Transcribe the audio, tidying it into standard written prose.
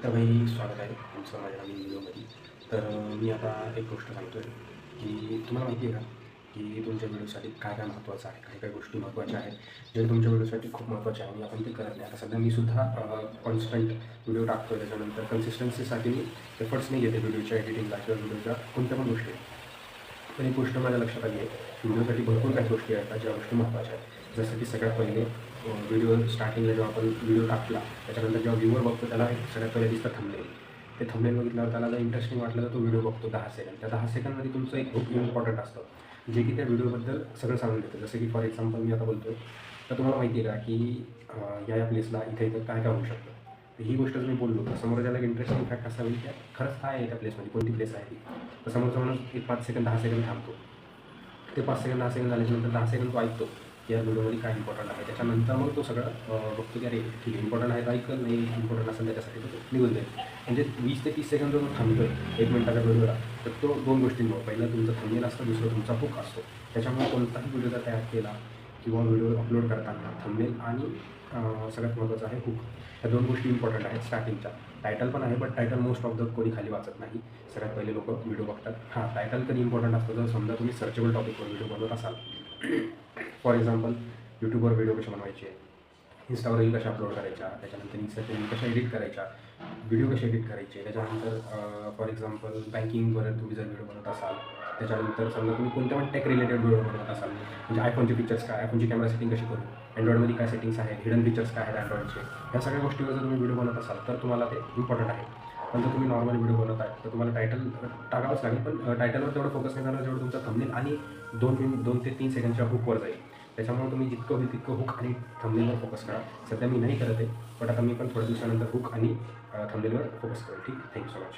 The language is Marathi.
तर भाई स्वागत आहे तुमचं माझ्या नवीन व्हिडिओमध्ये. तर मी आता एक गोष्ट सांगतो आहे की तुम्हाला माहिती आहे का की तुमच्या व्हिडिओसाठी काय काय महत्त्वाचं आहे, काही काही गोष्टी महत्त्वाच्या आहेत जे तुमच्या व्हिडिओसाठी खूप महत्त्वाच्या आहे आणि आपण ते करत नाही. आता सध्या मी सुद्धा कॉन्स्टंट व्हिडिओ टाकतो आहे, त्याच्यानंतर कन्सिस्टन्सीसाठी मी एफर्ट्स नाही घेते व्हिडिओच्या एडिटिंगला किंवा व्हिडिओच्या कोणत्या पण गोष्टी. पण एक गोष्ट माझ्या लक्षात आली आहे, व्हिडिओसाठी भरपूर काही गोष्टी आहेत ज्या गोष्टी महत्त्वाच्या आहेत. जसं की सगळ्यात पहिले व्हिडिओ स्टार्टिंगला जेव्हा आपण व्हिडिओ टाकला त्याच्यानंतर जेव्हा व्ह्यूवर बघतो त्याला सगळ्यात पहिले दिसतं थंबनेल. ते थंबनेल बघितल्यावर त्याला जर इंटरेस्टिंग वाटलं तर तो व्हिडिओ बघतो 10 सेकंड. त्या 10 सेकंडमध्ये तुमचं एक खूप इम्पॉर्टंट असतं जे की त्या व्हिडिओबद्दल सगळं सांगून देतं. जसं की फॉर एक्झाम्पल मी आता बोलतो आहे तर तुम्हाला माहिती आहे का की या प्लेसला इथे इथं काय काय होऊ शकतं. तर ही गोष्ट जर मी बोललो तर समोर ज्याला एक इंटरेस्टिंग फॅक्ट असा होईल की खरंच काय आहे त्या प्लेसमध्ये, कोणती प्लेस आहे ती. तर समोरचा माणूस एक 5 सेकंड 10 सेकंड थांबतो. ते 5 सेकंड 10 सेकंड झाल्याच्यानंतर 10 सेकंड तो ऐकतो की या व्हिडिओमध्ये काय इम्पॉर्टंट आहे. त्याच्यानंतर मग तो सगळं बघतो की अरे ठीक आहे, इम्पॉर्टंट आहे तर ऐकल, नाही इम्पॉर्टंट असेल त्याच्यासाठी तो निघून जाईल. म्हणजे 20 ते 30 सेकंड जो थांबतो आहे 1 मिनिटाच्या व्हिडिओला, तर तो 2 गोष्टींमुळे, पहिलं तुमचं थंबनेल असतं, दुसरं तुमचा हुक असतो. त्याच्यामुळे कोणताही व्हिडिओ जर तयार केला किंवा व्हिडिओ अपलोड करताना थंबनेल आणि सगळ्यात महत्त्वाचं आहे हुक, ह्या 2 गोष्टी इम्पॉर्टंट आहेत स्टार्टिंगच्या. टायटल पण आहे, but title most of the कोणी खाली वाचत नाही. सगळ्यात पहिले लोक व्हिडिओ बघतात. हां, टायटल कधी इम्पॉर्टंट असतं जर समजा तुम्ही सर्चेबल टॉपिकवर व्हिडिओ बनवत असाल. फॉर एक्झाम्पल यूट्यूबवर व्हिडिओ कसे बनवायचे, इंस्टावर रील कशा अपलोड करायच्या, त्याच्यानंतर इन्स्टाच्या रील कशा एडिट करायच्या, व्हिडिओ कसे एडिट करायचे, त्याच्यानंतर फॉर एक्झाम्पल बँकिंगवर तुम्ही जर व्हिडिओ बनवत असाल, त्याच्यानंतर समजा तुम्ही कोणत्या पण टेक रिलेटेड व्हिडिओ बनवत असाल, म्हणजे आयफोनचे फीचर्स काय, आयफोनची कॅमेरा सेटिंग कशी करू, अँड्रॉइडमध्ये काय सेटिंग्स आहेत, हिडन फीचर्स काय आहेत अँड्रॉइडचे, ह्या सगळ्या गोष्टीवर जर तुम्ही व्हिडिओ बनवत असाल तर तुम्हाला ते इम्पॉर्टंट आहे. पण जर तुम्ही नॉर्मल व्हिडिओ बनवत आहे तर तुम्हाला टायटल टाकावंच लागेल, पण टायटलवर तेवढं फोकस नाही करणार जेवढं तुमचा थंबनेल आणि 2 ते 3 सेकंडच्या हुकवर जाईल. त्याच्यामुळे तुम्ही जितकं होईल तितकं हुक आणि थंबनेलवर फोकस करा. सध्या मी नाही करत आहे, बट आता मी पण थोड्या दिवसानंतर हुक आणि थंबनेलवर फोकस करेल. ठीक, थँक्यू सो मच.